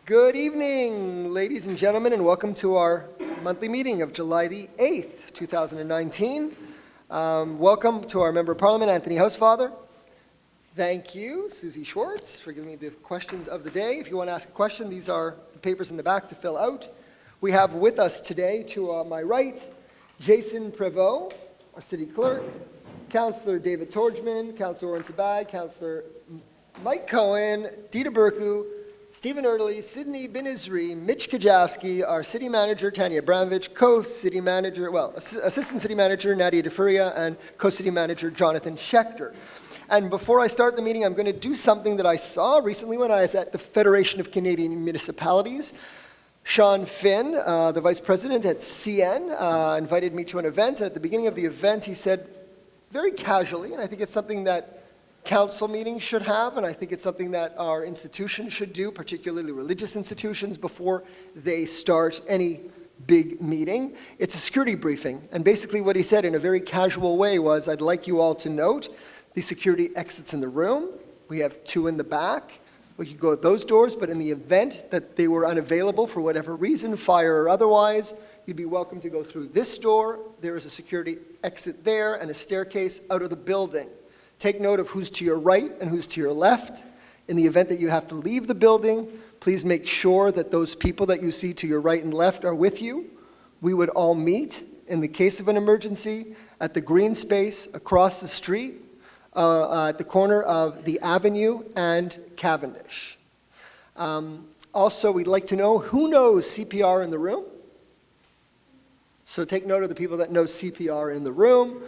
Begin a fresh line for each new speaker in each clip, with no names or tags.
Good evening, ladies and gentlemen, and welcome to our monthly meeting of July the 8th, 2019. Welcome to our Member of Parliament, Anthony Housefather. Thank you, Susie Schwartz, for giving me the questions of the day. If you want to ask a question, these are the papers in the back to fill out. We have with us today, to my right, Jason Prévost, our City Clerk, Councillor David Torgman, Councillor Oren Sabag, Councillor Mike Cohen, Dita Burku, Stephen Erdely, Sydney Binizri, Mitch Kajavsky, our City Manager, Tanya Abramovich, Co-City Manager, Assistant City Manager, Nadia DeFuria, and Co-City Manager, Jonathan Schechter. And before I start the meeting, I'm going to do something that I saw recently when I was at the Federation of Canadian Municipalities. Sean Finn, the Vice President at CN, invited me to an event, and at the beginning of the event, he said, very casually, and I think it's something that council meetings should have, and I think it's something that our institutions should do, particularly religious institutions, before they start any big meeting. It's a security briefing, and basically what he said in a very casual way was, I'd like you all to note the security exits in the room. We have two in the back. We could go at those doors, but in the event that they were unavailable for whatever reason, fire or otherwise, you'd be welcome to go through this door. There is a security exit there and a staircase out of the building. Take note of who's to your right and who's to your left. In the event that you have to leave the building, please make sure that those people that you see to your right and left are with you. We would all meet, in the case of an emergency, at the green space across the street, at the corner of the Avenue and Cavendish. Also, we'd like to know who knows CPR in the room. So take note of the people that know CPR in the room.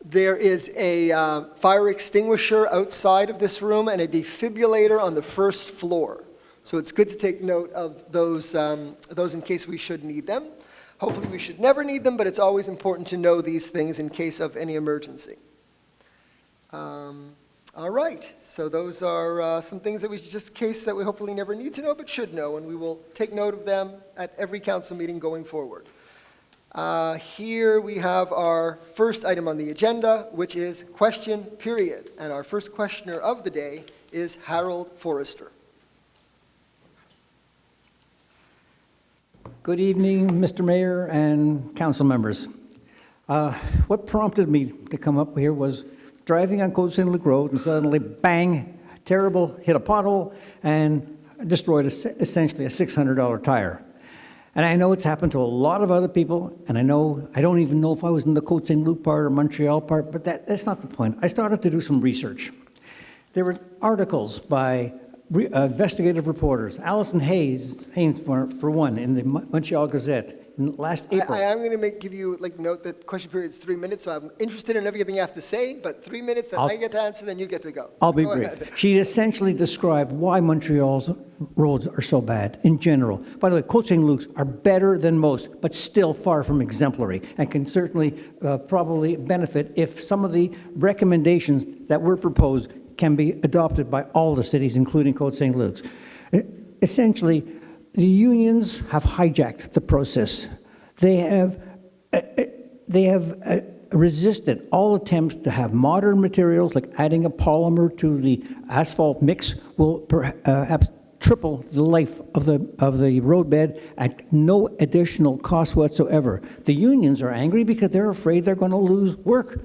There is a fire extinguisher outside of this room and a defibrillator on the first floor. So it's good to take note of those in case we should need them. Hopefully we should never need them, but it's always important to know these things in case of any emergency. All right, so those are some things that we just case that we hopefully never need to know, but should know, and we will take note of them at every council meeting going forward. Here we have our first item on the agenda, which is question period. And our first questioner of the day is Harold Forrester.
Good evening, Mr. Mayor and council members. What prompted me to come up here was driving on Côte Saint-Luc Road and suddenly, bang, terrible, hit a pothole and destroyed essentially a $600 tire. And I know it's happened to a lot of other people, and I don't even know if I was in the Côte Saint-Luc part or Montreal part, but that's not the point. I started to do some research. There were articles by investigative reporters, Alison Haynes for one, in the Montreal Gazette in last April.
I am going to give you note that question period is 3 minutes, so I'm interested in everything you have to say, but 3 minutes, then I get to answer, then you get to go.
I'll be brief. She essentially described why Montreal's roads are so bad in general. By the way, Côte Saint-Luc's are better than most, but still far from exemplary, and can certainly probably benefit if some of the recommendations that were proposed can be adopted by all the cities, including Côte Saint-Luc's. Essentially, the unions have hijacked the process. They have resisted all attempts to have modern materials, like adding a polymer to the asphalt mix will perhaps triple the life of the roadbed at no additional cost whatsoever. The unions are angry because they're afraid they're going to lose work,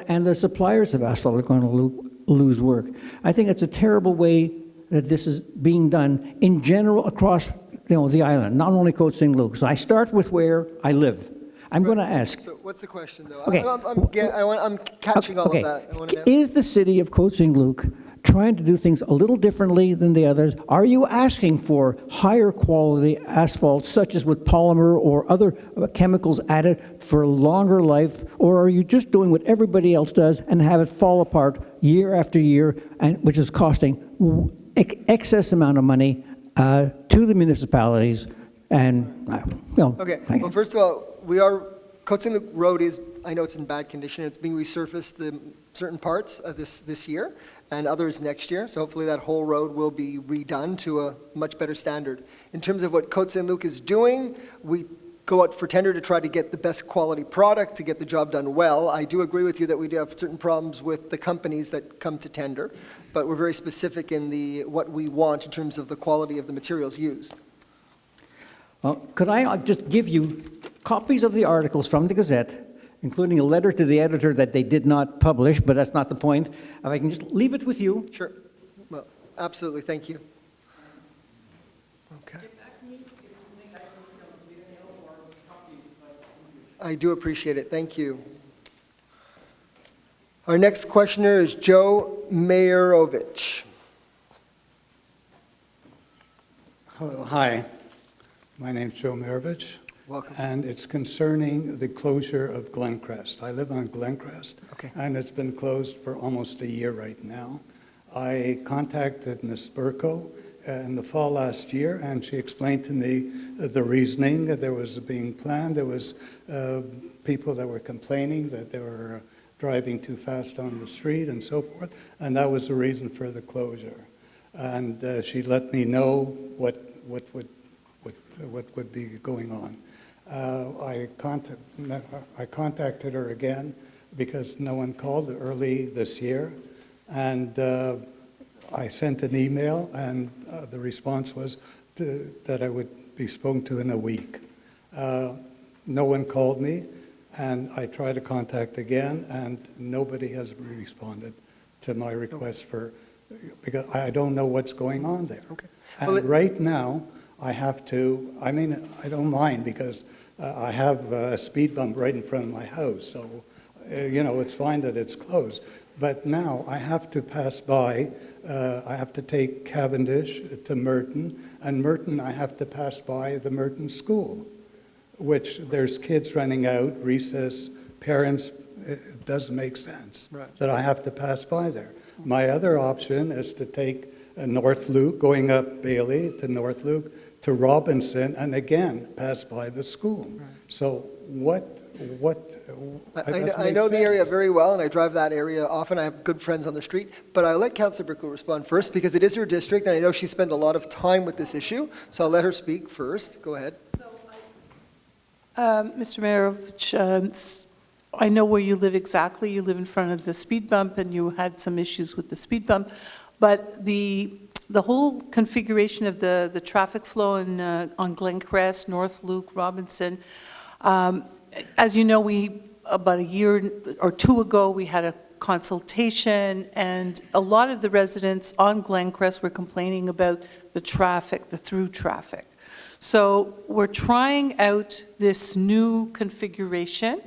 and the suppliers of asphalt are going to lose work. I think it's a terrible way that this is being done in general across the island, not only Côte Saint-Luc. So I start with where I live. I'm going to ask. So
what's the question, though?
Okay.
I'm catching all of that.
Is the city of Côte Saint-Luc trying to do things a little differently than the others? Are you asking for higher quality asphalt, such as with polymer or other chemicals added for longer life? Or are you just doing what everybody else does and have it fall apart year after year, which is costing excess amount of money to the municipalities? And
okay. Well, first of all, Côte Saint-Luc Road is, I know it's in bad condition. It's being resurfaced in certain parts of this year and others next year. So hopefully that whole road will be redone to a much better standard. In terms of what Côte Saint-Luc is doing, we go out for tender to try to get the best quality product to get the job done well. I do agree with you that we do have certain problems with the companies that come to tender, but we're very specific in what we want in terms of the quality of the materials used.
Could I just give you copies of the articles from the Gazette, including a letter to the editor that they did not publish, but that's not the point. If I can just leave it with you.
Sure. Well, absolutely, thank you. Okay. I do appreciate it, thank you. Our next questioner is Joe Mayerovich.
Hello, hi. My name's Joe Mayerovich.
Welcome.
And it's concerning the closure of Glencrest. I live on Glencrest.
Okay.
And it's been closed for almost a year right now. I contacted Ms. Burko in the fall last year, and she explained to me the reasoning that there was being planned. There was people that were complaining that they were driving too fast on the street and so forth, and that was the reason for the closure. And she let me know what would be going on. I contacted her again because no one called early this year, and I sent an email, and the response was that I would be spoken to in a week. No one called me, and I tried to contact again, and nobody has responded to my request because I don't know what's going on there.
Okay.
And
Well,
right now, I have to, I mean, I don't mind because I have a speed bump right in front of my house, so, it's fine that it's closed. But now I have to pass by, I have to take Cavendish to Merton, and Merton I have to pass by the Merton School, which there's kids running out, recess, parents, it doesn't make sense that I have to pass by there. My other option is to take North Loop, going up Bailey to North Loop, to Robinson, and again, pass by the school. So
I know the area very well, and I drive that area often. I have good friends on the street, but I'll let Councillor Burko respond first because it is her district, and I know she spent a lot of time with this issue, so I'll let her speak first. Go ahead.
Mr. Mayerovich, I know where you live exactly. You live in front of the speed bump, and you had some issues with the speed bump. But the whole configuration of the traffic flow on Glencrest, North Luke, Robinson, as you know, about a year or two ago, we had a consultation, and a lot of the residents on Glencrest were complaining about the traffic, the through traffic. So we're trying out this new configuration.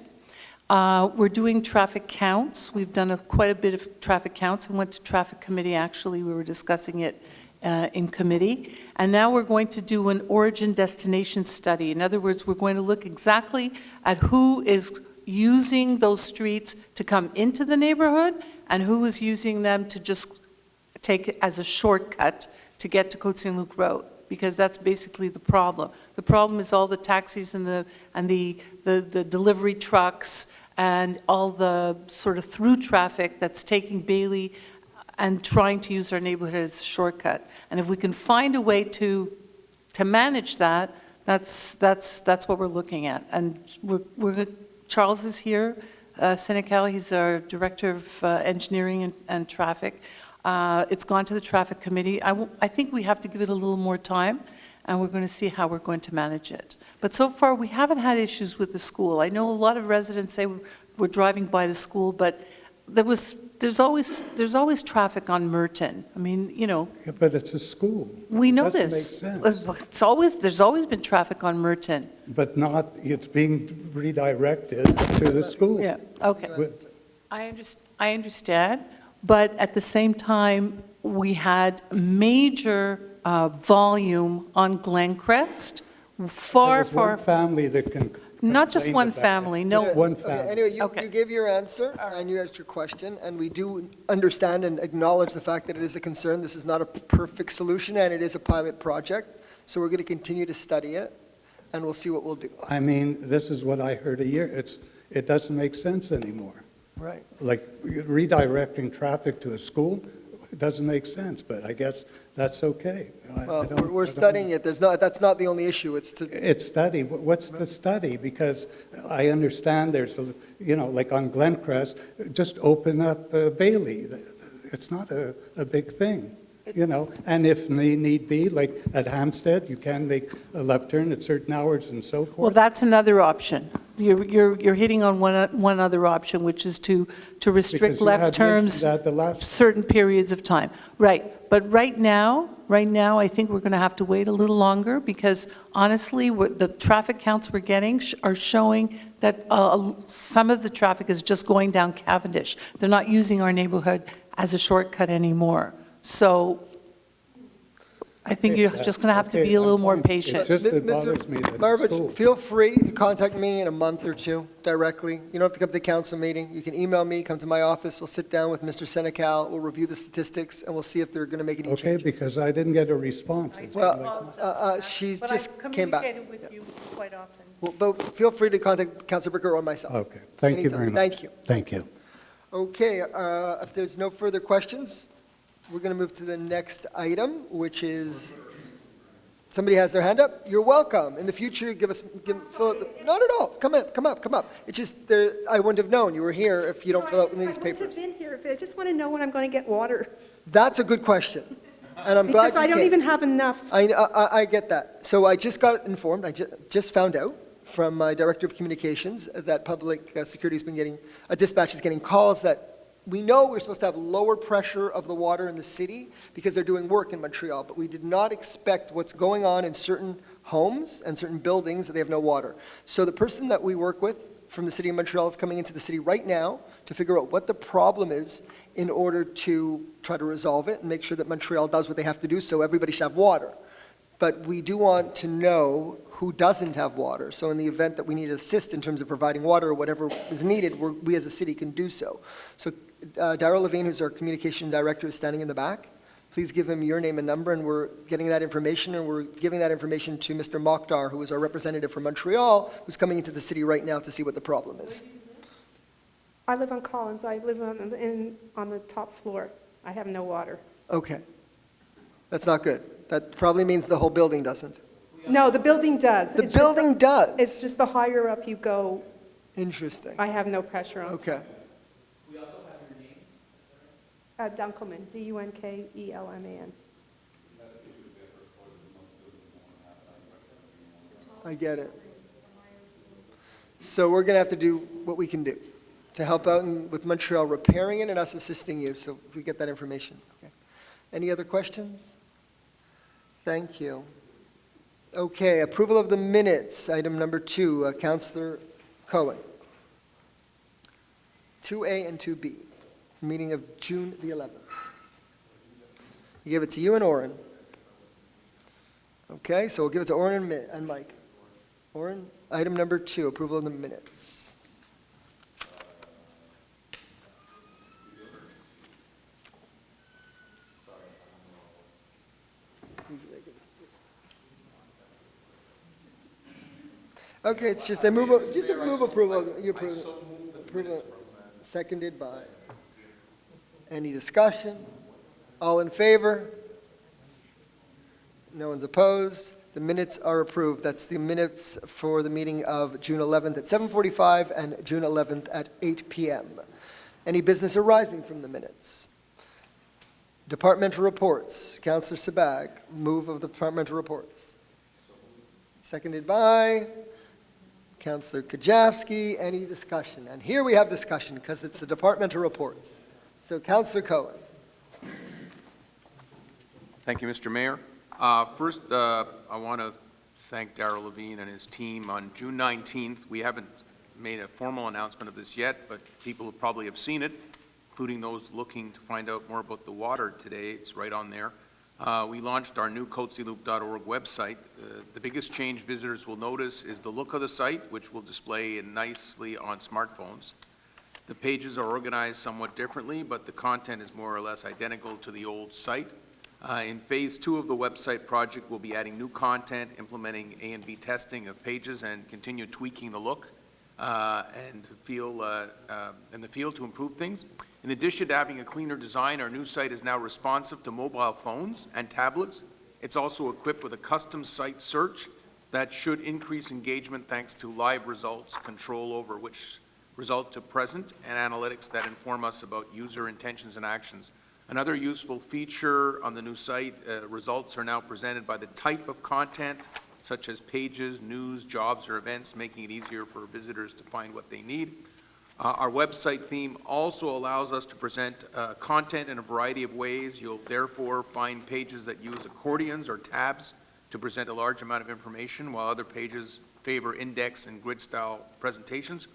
We're doing traffic counts. We've done quite a bit of traffic counts and went to traffic committee. Actually, we were discussing it in committee. And now we're going to do an origin destination study. In other words, we're going to look exactly at who is using those streets to come into the neighborhood and who is using them to just take it as a shortcut to get to Côte Saint-Luc Road, because that's basically the problem. The problem is all the taxis and the delivery trucks and all the sort of through traffic that's taking Bailey and trying to use our neighborhood as a shortcut. And if we can find a way to manage that, that's what we're looking at. And Charles is here, Senecal, he's our Director of Engineering and Traffic. It's gone to the traffic committee. I think we have to give it a little more time, and we're going to see how we're going to manage it. But so far, we haven't had issues with the school. I know a lot of residents say we're driving by the school, but there's always traffic on Merton. I mean,
Yeah, but it's a school.
we know
Doesn't
this.
make sense.
There's always been traffic on Merton.
But it's being redirected to the school.
Yeah, okay.
With-
I understand, but at the same time, we had major volume on Glencrest, far,
There was one family that
not just
complained
one
about
family,
that.
no.
Just one
Okay,
family.
anyway, you
Okay.
gave your answer, and you asked your question, and we do understand and acknowledge the fact that it is a concern. This is not a perfect solution, and it is a pilot project, so we're going to continue to study it, and we'll see what we'll do.
I mean, this is what I heard a year. It doesn't make sense anymore.
Right.
Like redirecting traffic to a school, it doesn't make sense, but I guess that's okay.
Well, we're studying it. That's not the only issue. It's to,
It's study. What's the study? Because I understand there's like on Glencrest, just open up Bailey. It's not a big thing. you know, and if need be, like at Hampstead, you can make a left turn at certain hours and so forth.
Well, that's another option. You're hitting on one other option, which is to restrict
Because you
left
had
turns
mentioned that the last-
certain periods of time. Right, but right now, I think we're going to have to wait a little longer, because honestly, the traffic counts we're getting are showing that some of the traffic is just going down Cavendish. They're not using our neighborhood as a shortcut anymore. So I think you're just going to have to be a little more patient.
It's just it
Mr.
bothers me that it's
Marovich,
school.
feel free to contact me in a month or two directly. You don't have to come to the council meeting. You can email me, come to my office. We'll sit down with Mr. Senecal. We'll review the statistics, and we'll see if they're going to make any
Okay,
changes.
because I didn't get a response. It's
Well,
like-
she's
But
just
I've
came back.
communicated with you quite often.
Well, but feel free to contact Councilor Bricker or myself.
Okay, thank you
Anytime.
very much.
Thank you.
Thank you.
Okay, if there's no further questions, we're going to move to the next item, which is, somebody has their hand up? You're welcome. In the future, fill out the, not at all. Come up. It's just, I wouldn't have known you were here if you don't fill out one of these
I
papers.
wouldn't have been here. I just want to know when I'm going to get water,
That's a good question, and I'm glad
because
you
I don't
came.
even have enough.
I get that. So I just got informed, I just found out from my Director of Communications that Public Security has been getting, dispatch is getting calls that we know we're supposed to have lower pressure of the water in the city because they're doing work in Montreal, but we did not expect what's going on in certain homes and certain buildings that they have no water. So the person that we work with from the city of Montreal is coming into the city right now to figure out what the problem is in order to try to resolve it and make sure that Montreal does what they have to do so everybody should have water. But we do want to know who doesn't have water. So in the event that we need to assist in terms of providing water or whatever is needed, we as a city can do so. So Darryl Levine, who's our communication director, is standing in the back. Please give him your name and number, and we're getting that information, and we're giving that information to Mr. Mokhtar, who is our representative from Montreal, who's coming into the city right now to see what the problem is.
I live on Collins. I live on the top floor. I have no water.
Okay. That's not good. That probably means the whole building doesn't.
No, the building does.
The
It's just
building does?
It's just the higher up you go,
Interesting.
I have no pressure on.
Okay.
Dunkelman, Dunkelman.
I get it. So we're going to have to do what we can do to help out with Montreal repairing it and us assisting you, so if we get that information. Okay. Any other questions? Thank you. Okay, approval of the minutes, item number 2, Councillor Cohen. 2A and 2B, meeting of June the 11th. We give it to you and Oren. Okay, so we'll give it to Oren and Mike. Oren, item number 2, approval of the minutes. Okay, it's just a move approval. You approve it. Seconded by. Any discussion? All in favor? No one's opposed. The minutes are approved. That's the minutes for the meeting of June 11th at 7:45 and June 11th at 8 p.m. Any business arising from the minutes? Departmental reports. Councillor Sabag, move of the departmental reports. Seconded by Councillor Kajavsky. Any discussion? And here we have discussion because it's the departmental reports. So Councillor Cohen.
Thank you, Mr. Mayor. First, I want to thank Darryl Levine and his team. On June 19th, we haven't made a formal announcement of this yet, but people probably have seen it, including those looking to find out more about the water today. It's right on there. We launched our new CôteSaint-Luc.org website. The biggest change visitors will notice is the look of the site, which will display nicely on smartphones. The pages are organized somewhat differently, but the content is more or less identical to the old site. In phase 2 of the website project, we'll be adding new content, implementing A and B testing of pages, and continue tweaking the look and the feel to improve things. In addition to having a cleaner design, our new site is now responsive to mobile phones and tablets. It's also equipped with a custom site search that should increase engagement thanks to live results, control over which result to present, and analytics that inform us about user intentions and actions. Another useful feature on the new site, results are now presented by the type of content, such as pages, news, jobs, or events, making it easier for visitors to find what they need. Our website theme also allows us to present content in a variety of ways. You'll therefore find pages that use accordions or tabs to present a large amount of information, while other pages favor index and grid-style presentations.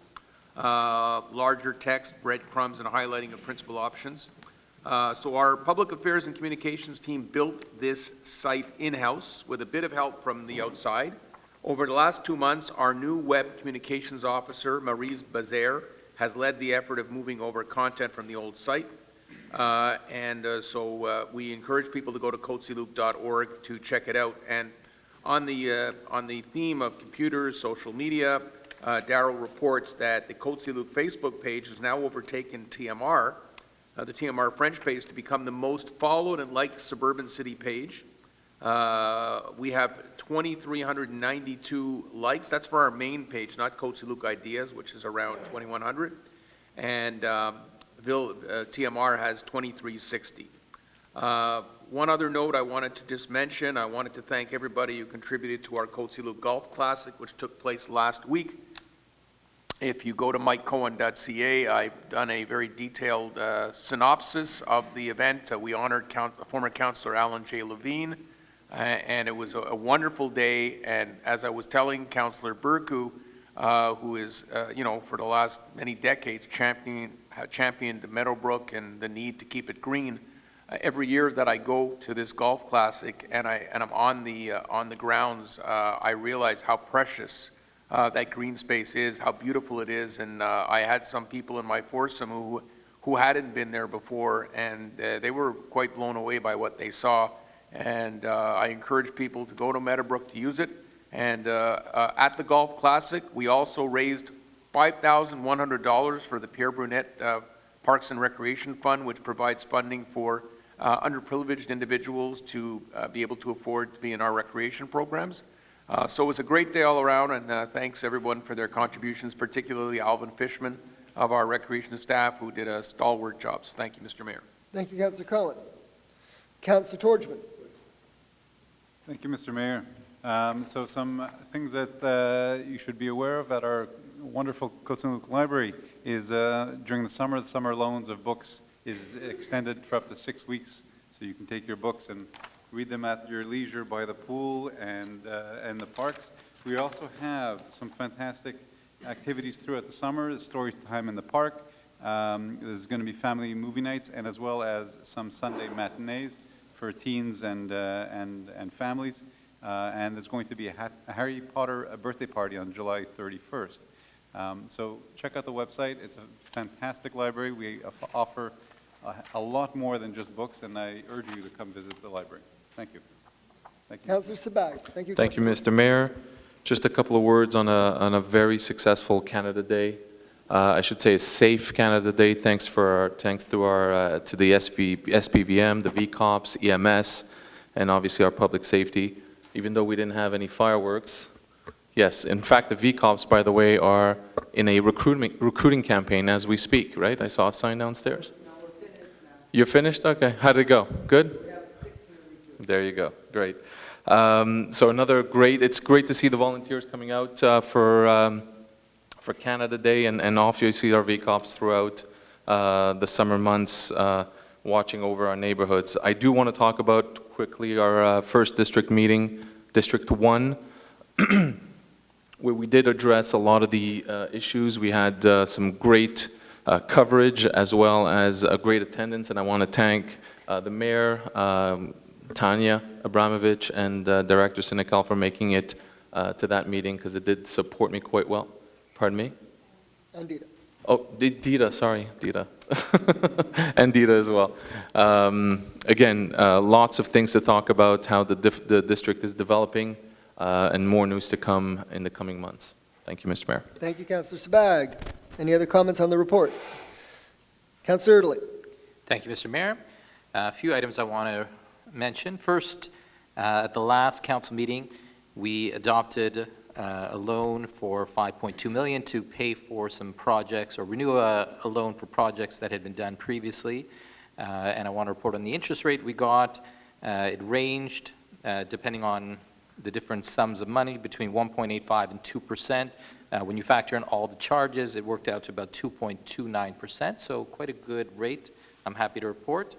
Larger text, breadcrumbs, and highlighting of principal options. So our public affairs and communications team built this site in-house with a bit of help from the outside. Over the last 2 months, our new web communications officer, Maryse Bazaire, has led the effort of moving over content from the old site. So we encourage people to go to côte-saint-luc.org to check it out. And on the theme of computers, social media, Darrell reports that the Côte Saint-Luc Facebook page has now overtaken TMR, the TMR French page, to become the most followed and liked suburban city page. We have 2,392 likes. That's for our main page, not Côte Saint-Luc Ideas, which is around 2,100. And TMR has 2,360. One other note I wanted to just mention, I wanted to thank everybody who contributed to our Côte Saint-Luc Golf Classic, which took place last week. If you go to mikecohen.ca, I've done a very detailed synopsis of the event. We honored former Councillor Alan J. Levine, and it was a wonderful day. And as I was telling Councillor Burku, who is, for the last many decades championed Meadowbrook and the need to keep it green, every year that I go to this golf classic and I'm on the grounds, I realize how precious that green space is, how beautiful it is. And I had some people in my foursome who hadn't been there before, and they were quite blown away by what they saw. And I encourage people to go to Meadowbrook to use it. And at the Golf Classic, we also raised $5,100 for the Pierre Brunette Parks and Recreation Fund, which provides funding for underprivileged individuals to be able to afford to be in our recreation programs. So it was a great day all around, and thanks everyone for their contributions, particularly Alvin Fishman of our recreation staff, who did a stalwart job. So thank you, Mr. Mayor.
Thank you, Councillor Cohen. Councillor Torgman.
Thank you, Mr. Mayor. So some things that you should be aware of at our wonderful Côte Saint-Luc Library is during the summer loans of books is extended for up to 6 weeks, so you can take your books and read them at your leisure by the pool and the parks. We also have some fantastic activities throughout the summer, story time in the park. There's going to be family movie nights, and as well as some Sunday matinees for teens and families. And there's going to be a Harry Potter birthday party on July 31st. So check out the website. It's a fantastic library. We offer a lot more than just books, and I urge you to come visit the library. Thank you. Thank you.
Councillor Sabag. Thank you.
Thank you, Mr. Mayor. Just a couple of words on a very successful Canada Day. I should say a safe Canada Day. Thanks to the SPVM, the VCOPS, EMS, and obviously our public safety. Even though we didn't have any fireworks. Yes, in fact, the VCOPS, by the way, are in a recruiting campaign as we speak, right? I saw a sign downstairs. No, we're finished now. You're finished? Okay. How did it go? Good? Yeah, 6 There you go. Great. So it's great to see the volunteers coming out for Canada Day, and obviously our VCOPS throughout the summer months, watching over our neighborhoods. I do want to talk about quickly our first district meeting, District 1, where we did address a lot of the issues. We had some great coverage as well as a great attendance, and I want to thank the mayor, Tanya Abramovich, and Director Sinikal for making it to that meeting, because it did support me quite well. Pardon me?
And Dita.
Oh, Dita, sorry, Dita. And Dita as well. Again, lots of things to talk about, how the district is developing, and more news to come in the coming months. Thank you, Mr. Mayor.
Thank you, Councillor Sabag. Any other comments on the reports? Councillor Erdely.
Thank you, Mr. Mayor. A few items I want to mention. First, at the last council meeting, we adopted a loan for $5.2 million to pay for some projects, or renew a loan for projects that had been done previously. And I want to report on the interest rate we got. It ranged, depending on the different sums of money, between 1.85 and 2%. When you factor in all the charges, it worked out to about 2.29%, so quite a good rate, I'm happy to report.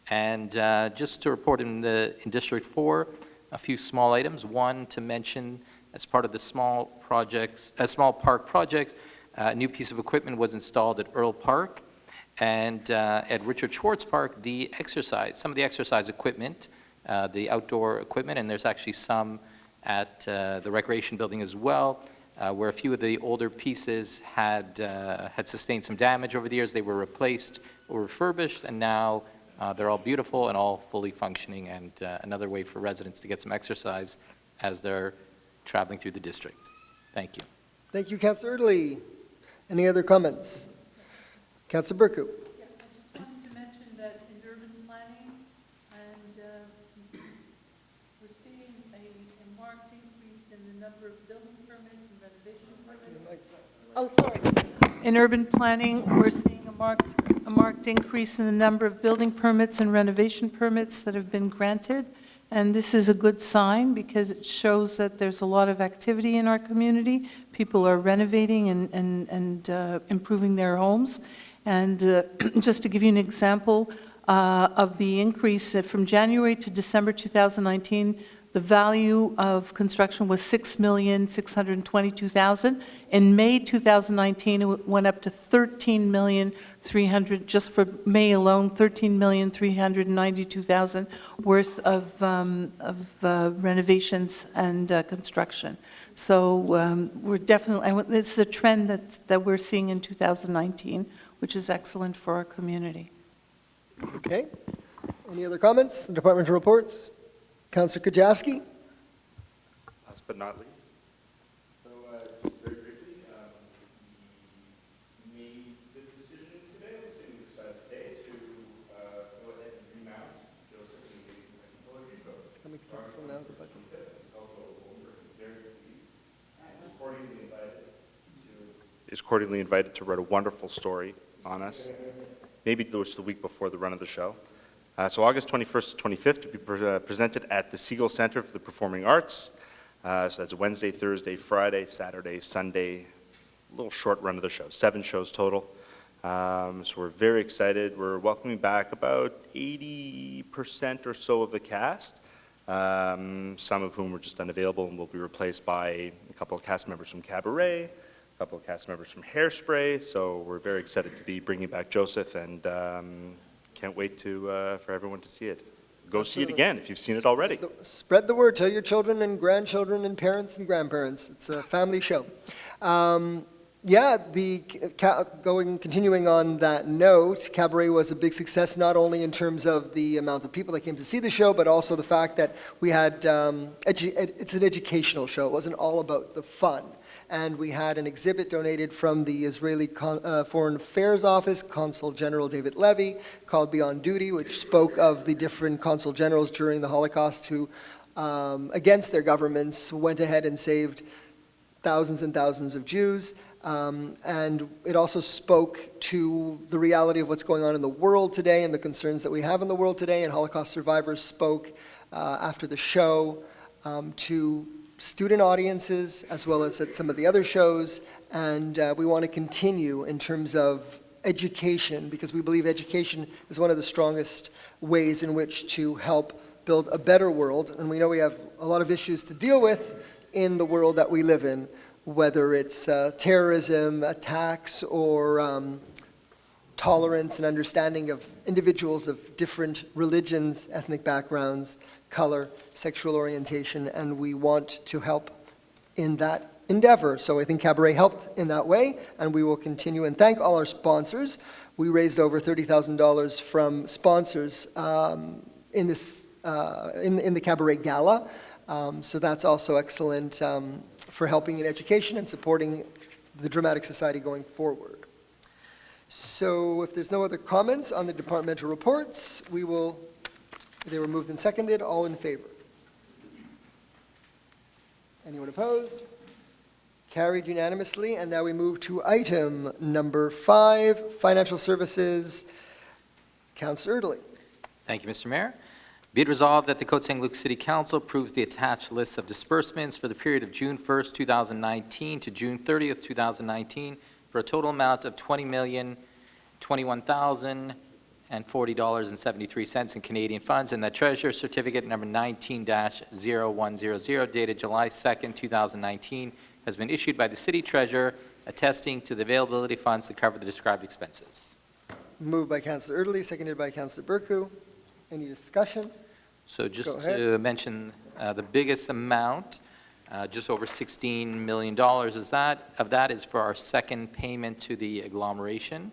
And just to report in District 4, a few small items. One, to mention, as part of the small park project, a new piece of equipment was installed at Earl Park, and at Richard Schwartz Park, some of the exercise equipment, the outdoor equipment, and there's actually some at the recreation building as well, where a few of the older pieces had sustained some damage over the years. They were replaced or refurbished, and now they're all beautiful and all fully functioning, and another way for residents to get some exercise as they're traveling through the district. Thank you.
Thank you, Councillor Erdely. Any other comments? Councillor Burku.
Yeah, I just wanted to mention that in urban planning, and we're seeing a marked increase in the number of building permits and renovation permits. Oh, sorry. In urban planning, we're seeing a marked increase in the number of building permits and renovation permits that have been granted. And this is a good sign because it shows that there's a lot of activity in our community. People are renovating and improving their homes. And just to give you an example of the increase, from January to December 2019, the value of construction was $6,622,000. In May 2019, it went up to $13,300,000, just for May alone, $13,392,000 worth of renovations and construction. So we're definitely, this is a trend that we're seeing in 2019, which is excellent for our community.
Okay. Any other comments? The departmental reports? Councillor Kajawski.
Last but not least. So just very briefly, we made the decision today, the city decided today to go ahead and remount Joseph in the technology code.
It's coming to council now, the budget.
Is cordially invited to write a wonderful story on us. Maybe it was the week before the run of the show. So August 21st to 25th to be presented at the Seagull Center for the Performing Arts. So that's Wednesday, Thursday, Friday, Saturday, Sunday, a little short run of the show, 7 shows total. So we're very excited. We're welcoming back about 80% or so of the cast, some of whom were just unavailable and will be replaced by a couple of cast members from Cabaret, a couple of cast members from Hairspray. So we're very excited to be bringing back Joseph, and can't wait for everyone to see it. Go see it again if you've seen it already.
Spread the word. Tell your children and grandchildren and parents and grandparents. It's a family show. Yeah, continuing on that note, Cabaret was a big success, not only in terms of the amount of people that came to see the show, but also the fact that we had, it's an educational show. It wasn't all about the fun. And we had an exhibit donated from the Israeli Foreign Affairs Office, Consul General David Levy, called Beyond Duty, which spoke of the different consul generals during the Holocaust who, against their governments, went ahead and saved thousands and thousands of Jews. And it also spoke to the reality of what's going on in the world today and the concerns that we have in the world today. And Holocaust survivors spoke after the show to student audiences as well as at some of the other shows, and we want to continue in terms of education because we believe education is one of the strongest ways in which to help build a better world. And we know we have a lot of issues to deal with in the world that we live in, whether it's terrorism, attacks, or tolerance and understanding of individuals of different religions, ethnic backgrounds, color, sexual orientation, and we want to help in that endeavor. So I think Cabaret helped in that way, and we will continue and thank all our sponsors. We raised over $30,000 from sponsors in the Cabaret Gala, so that's also excellent for helping in education and supporting the Dramatic Society going forward. So if there's no other comments on the departmental reports, they were moved and seconded. All in favor? Anyone opposed? Carried unanimously. And now we move to item number 5, financial services. Councillor Erdely.
Thank you, Mr. Mayor. Be it resolved that the Côte Saint-Luc City Council approves the attached list of disbursements for the period of June 1st, 2019 to June 30th, 2019 for a total amount of $20,021,040.73 in Canadian funds, and that Treasurer's Certificate number 19-0100 dated July 2nd, 2019 has been issued by the City Treasurer attesting to the availability of funds to cover the described expenses.
Moved by Councillor Erdely, seconded by Councillor Bercu. Any discussion?
So just
Go ahead.
to mention the biggest amount, just over $16 million of that is for our second payment to the agglomeration,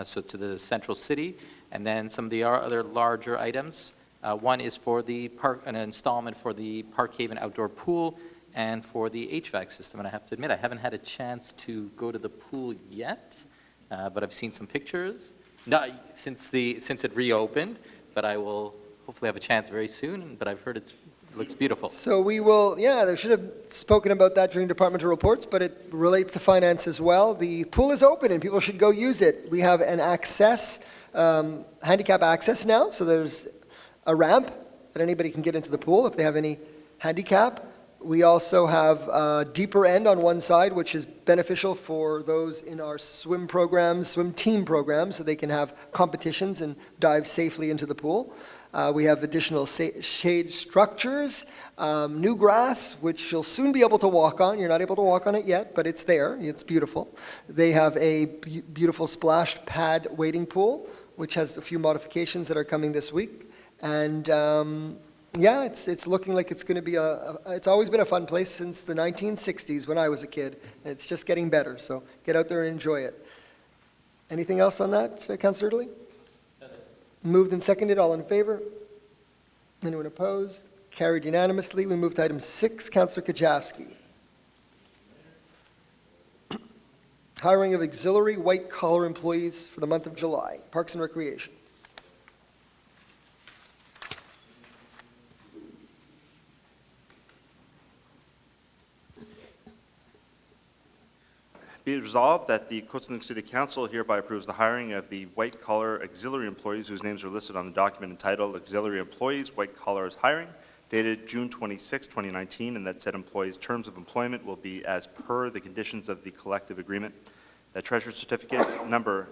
so to the central city, and then some of the other larger items. One is for the an installment for the Park Haven outdoor pool and for the HVAC system. And I have to admit, I haven't had a chance to go to the pool yet, but I've seen some pictures. Not since it reopened, but I will hopefully have a chance very soon. But I've heard it looks beautiful.
So we will, they should have spoken about that during departmental reports, but it relates to finance as well. The pool is open and people should go use it. We have an access, handicap access now, so there's a ramp that anybody can get into the pool if they have any handicap. We also have a deeper end on one side, which is beneficial for those in our swim programs, swim team programs, so they can have competitions and dive safely into the pool. We have additional shade structures, new grass, which you'll soon be able to walk on. You're not able to walk on it yet, but it's there. It's beautiful. They have a beautiful splash pad wading pool, which has a few modifications that are coming this week. And it's looking like it's going to be it's always been a fun place since the 1960s when I was a kid. And it's just getting better, so get out there and enjoy it. Anything else on that, Councillor Erdely? Moved and seconded, all in favor? Anyone opposed? Carried unanimously. We move to item 6, Councillor Kajavsky. Hiring of auxiliary white-collar employees for the month of July, Parks and Recreation.
Be it resolved that the Côte Saint-Luc City Council hereby approves the hiring of the white-collar auxiliary employees whose names are listed on the document entitled Auxiliary Employees White Collars Hiring, dated June 26, 2019, and that said employees' terms of employment will be as per the conditions of the collective agreement. That Treasurer's Certificate number,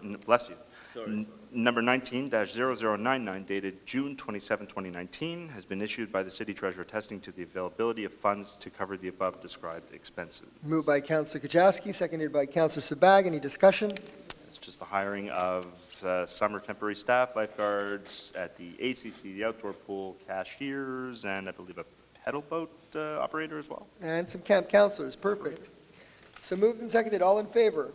number 19-0099, dated June 27, 2019, has been issued by the City Treasurer attesting to the availability of funds to cover the above described expenses.
Moved by Councillor Kajavsky, seconded by Councillor Sabag. Any discussion?
It's just the hiring of summer temporary staff, lifeguards at the ACC, the outdoor pool, cashiers, and I believe a pedal boat operator as well.
And some camp counselors. Perfect. So moved and seconded. All in favor?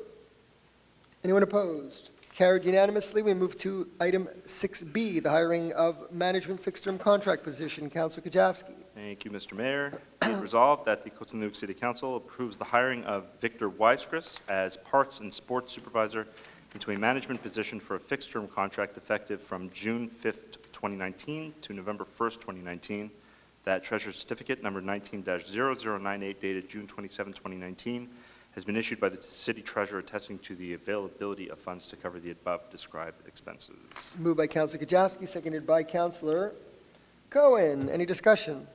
Anyone opposed? Carried unanimously. We move to item 6B, the hiring of management fixed-term contract position. Councillor Kajavsky.
Thank you, Mr. Mayor. Be it resolved that the Côte Saint-Luc City Council approves the hiring of Victor Weiskris as Parks and Sports Supervisor into a management position for a fixed-term contract effective from June 5th, 2019 to November 1st, 2019. That Treasurer's Certificate number 19-0098 dated June 27, 2019 has been issued by the City Treasurer attesting to the availability of funds to cover the above described expenses.
Moved by Councillor Kajavsky, seconded by Councillor Cohen. Any discussion?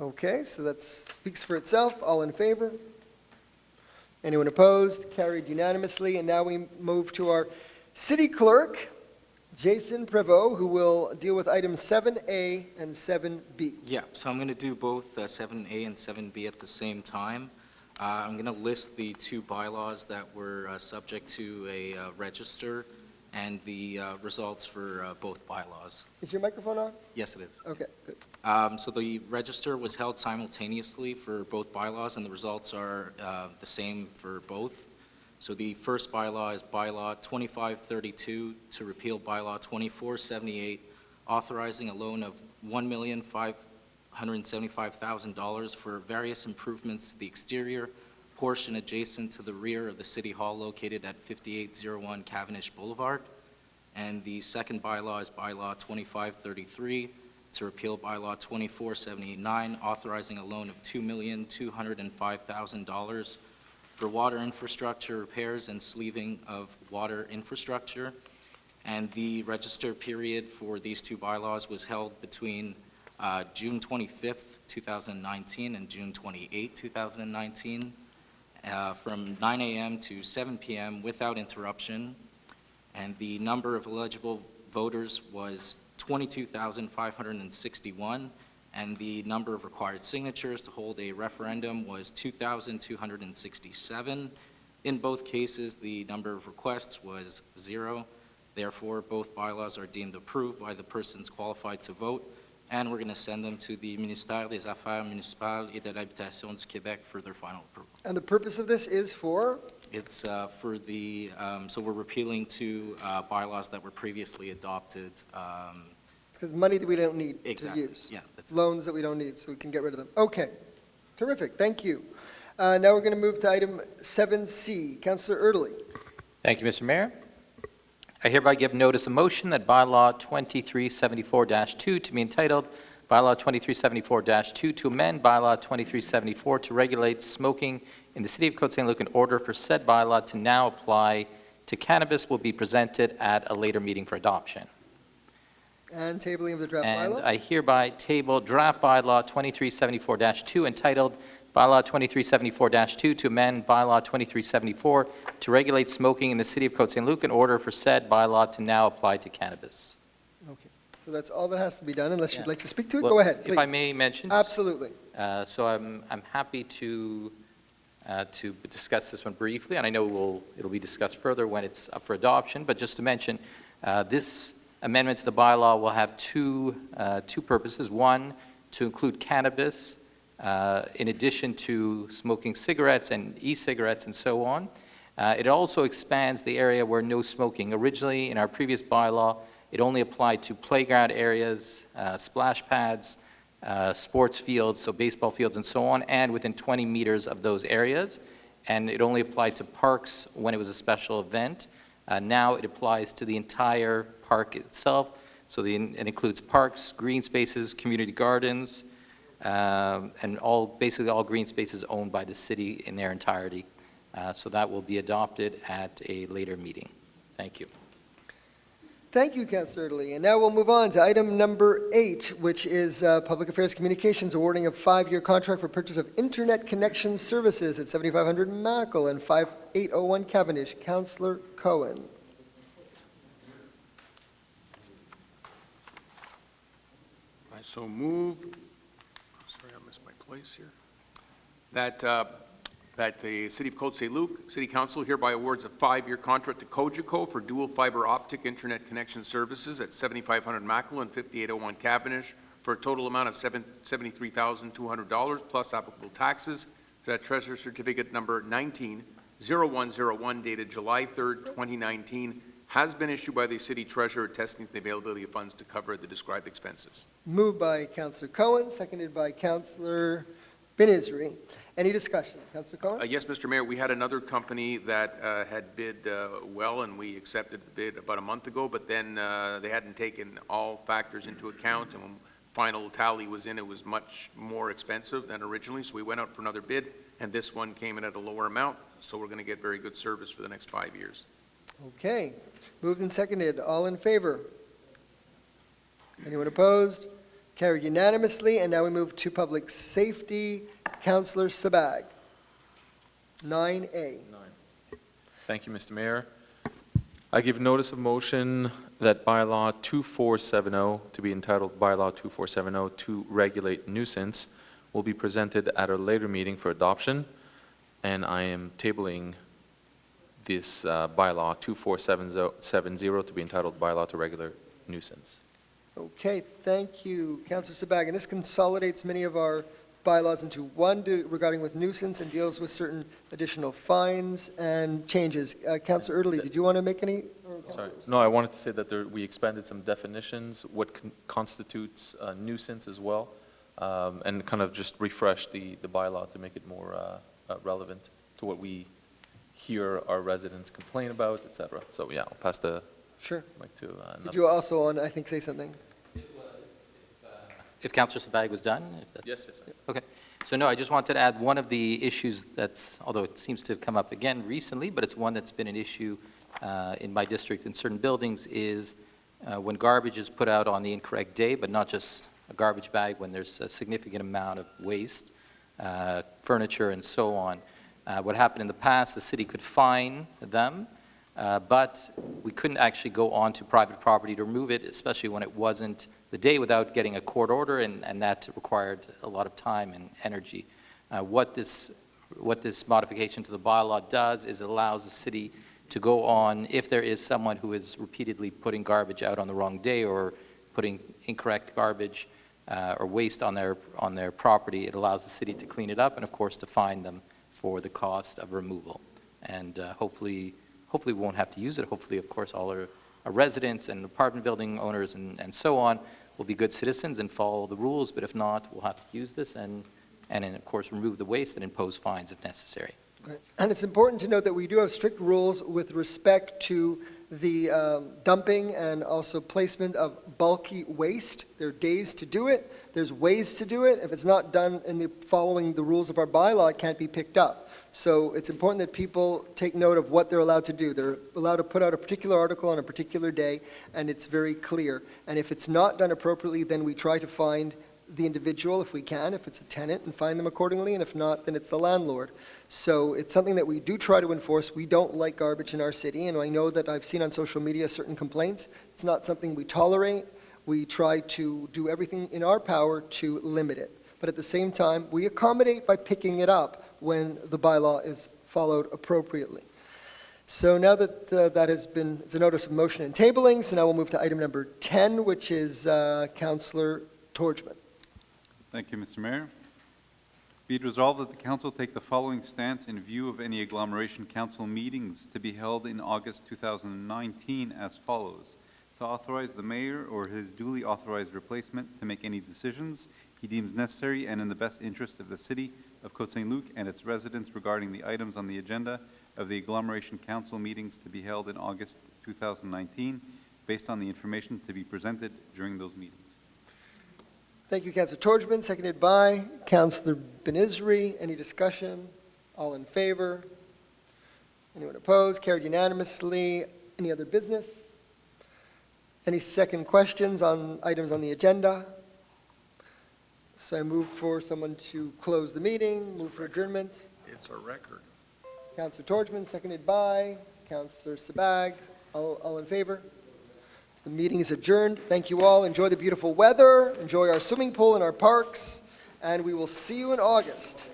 Okay, so that speaks for itself. All in favor? Anyone opposed? Carried unanimously. And now we move to our City Clerk, Jason Prévost, who will deal with items 7A and 7B.
Yeah, so I'm going to do both 7A and 7B at the same time. I'm going to list the two bylaws that were subject to a register and the results for both bylaws.
Is your microphone on?
Yes, it is.
Okay, good.
So the register was held simultaneously for both bylaws, and the results are the same for both. So the first bylaw is bylaw 2532 to repeal bylaw 2478, authorizing a loan of $1,575,000 for various improvements to the exterior portion adjacent to the rear of the City Hall located at 5801 Cavendish Blvd. And the second bylaw is bylaw 2533 to repeal bylaw 24789, authorizing a loan of $2,205,000 for water infrastructure repairs and sleeving of water infrastructure. And the register period for these two bylaws was held between June 25th, 2019 and June 28th, 2019, from 9 a.m. to 7 p.m. without interruption. And the number of eligible voters was 22,561, and the number of required signatures to hold a referendum was 2,267. In both cases, the number of requests was 0. Therefore, both bylaws are deemed approved by the persons qualified to vote, and we're going to send them to the Ministère des Affaires municipales et de l'Habitation du Québec for their final approval.
And the purpose of this is for?
It's for the, so we're repealing two bylaws that were previously adopted.
Because money that we don't need to
Exactly.
use.
Yeah, that's it.
Loans that we don't need, so we can get rid of them. Okay, terrific, thank you. Now we're going to move to item 7C. Councillor Erdely.
Thank you, Mr. Mayor. I hereby give notice of motion that bylaw 2374-2 to be entitled bylaw 2374-2 to amend bylaw 2374 to regulate smoking in the city of Côte Saint-Luc in order for said bylaw to now apply to cannabis will be presented at a later meeting for adoption.
And tabling of the draft
And
bylaw.
I hereby table draft bylaw 2374-2 entitled bylaw 2374-2 to amend bylaw 2374 to regulate smoking in the city of Côte Saint-Luc in order for said bylaw to now apply to cannabis.
Okay, so that's all that has to be done, unless you'd
Yeah.
like to speak to it?
Well,
Go ahead, please.
If I may mention.
Absolutely.
So I'm happy to discuss this one briefly, and I know it'll be discussed further when it's up for adoption, but just to mention, this amendment to the bylaw will have two purposes. One, to include cannabis in addition to smoking cigarettes and e-cigarettes and so on. It also expands the area where no smoking. Originally, in our previous bylaw, it only applied to playground areas, splash pads, sports fields, so baseball fields and so on, and within 20 meters of those areas. And it only applied to parks when it was a special event. Now it applies to the entire park itself, so it includes parks, green spaces, community gardens, and basically all green spaces owned by the city in their entirety. So that will be adopted at a later meeting. Thank you.
Thank you, Councillor Erdely. And now we'll move on to item number 8, which is Public Affairs Communications awarding a 5-year contract for purchase of internet connection services at 7500 Mackle and 5801 Cavendish. Councillor Cohen.
I so move, sorry, I missed my place here, that the City of Côte Saint-Luc City Council hereby awards a 5-year contract to Cogeco for dual fiber optic internet connection services at 7500 Mackle and 5801 Cavendish for a total amount of $73,200 plus applicable taxes. That Treasurer Certificate number 190101 dated July 3rd, 2019 has been issued by the City Treasurer attesting to the availability of funds to cover the described expenses.
Moved by Councillor Cohen, seconded by Councillor Benizri. Any discussion? Councillor Cohen?
Yes, Mr. Mayor, we had another company that had bid well, and we accepted the bid about a month ago, but then they hadn't taken all factors into account, and when final tally was in, it was much more expensive than originally, so we went out for another bid, and this one came in at a lower amount, so we're going to get very good service for the next 5 years.
Okay. Moved and seconded. All in favor? Anyone opposed? Carried unanimously. And now we move to public safety. Councillor Sabag. 9A.
Thank you, Mr. Mayor. I give notice of motion that bylaw 2470, to be entitled bylaw 2470, to regulate nuisance, will be presented at a later meeting for adoption, and I am tabling this bylaw 2470 to be entitled bylaw to regulate nuisance.
Okay, thank you, Councillor Sabag. And this consolidates many of our bylaws into one regarding with nuisance and deals with certain additional fines and changes. Councillor Erdely, did you want to make any?
Sorry. No, I wanted to say that we expanded some definitions, what constitutes a nuisance as well, and kind of just refresh the bylaw to make it more relevant to what we hear our residents complain about, et cetera. So yeah, I'll pass the
Sure.
mic to another.
Did you also want, I think, say something?
If Councillor Sabag was done? If that's,
Yes.
Okay. So no, I just wanted to add one of the issues that's, although it seems to have come up again recently, but it's one that's been an issue in my district in certain buildings is when garbage is put out on the incorrect day, but not just a garbage bag, when there's a significant amount of waste, furniture, and so on. What happened in the past, the city could fine them, but we couldn't actually go onto private property to remove it, especially when it wasn't the day, without getting a court order, and that required a lot of time and energy. What this modification to the bylaw does is it allows the city to go on, if there is someone who is repeatedly putting garbage out on the wrong day or putting incorrect garbage or waste on their property, it allows the city to clean it up and, of course, to fine them for the cost of removal. And hopefully we won't have to use it. Hopefully, of course, all our residents and apartment building owners and so on will be good citizens and follow the rules, but if not, we'll have to use this and then, of course, remove the waste and impose fines if necessary.
And it's important to note that we do have strict rules with respect to the dumping and also placement of bulky waste. There are days to do it. There's ways to do it. If it's not done following the rules of our bylaw, it can't be picked up. So it's important that people take note of what they're allowed to do. They're allowed to put out a particular article on a particular day, and it's very clear. And if it's not done appropriately, then we try to find the individual if we can, if it's a tenant, and fine them accordingly, and if not, then it's the landlord. So it's something that we do try to enforce. We don't like garbage in our city, and I know that I've seen on social media certain complaints. It's not something we tolerate. We try to do everything in our power to limit it. But at the same time, we accommodate by picking it up when the bylaw is followed appropriately. So now that it's a notice of motion and tabling, so now we'll move to item number 10, which is Councillor Torgman.
Thank you, Mr. Mayor. Be it resolved that the council take the following stance in view of any agglomeration council meetings to be held in August 2019 as follows. To authorize the mayor or his duly authorized replacement to make any decisions he deems necessary and in the best interest of the city of Côte Saint-Luc and its residents regarding the items on the agenda of the agglomeration council meetings to be held in August 2019 based on the information to be presented during those meetings.
Thank you, Councillor Torgman, seconded by Councillor Benizri. Any discussion? All in favor? Anyone opposed? Carried unanimously. Any other business? Any second questions on items on the agenda? So I move for someone to close the meeting, move for adjournment.
It's a record.
Councillor Torgman, seconded by Councillor Sabag. All in favor? The meeting is adjourned. Thank you all. Enjoy the beautiful weather. Enjoy our swimming pool and our parks. And we will see you in August.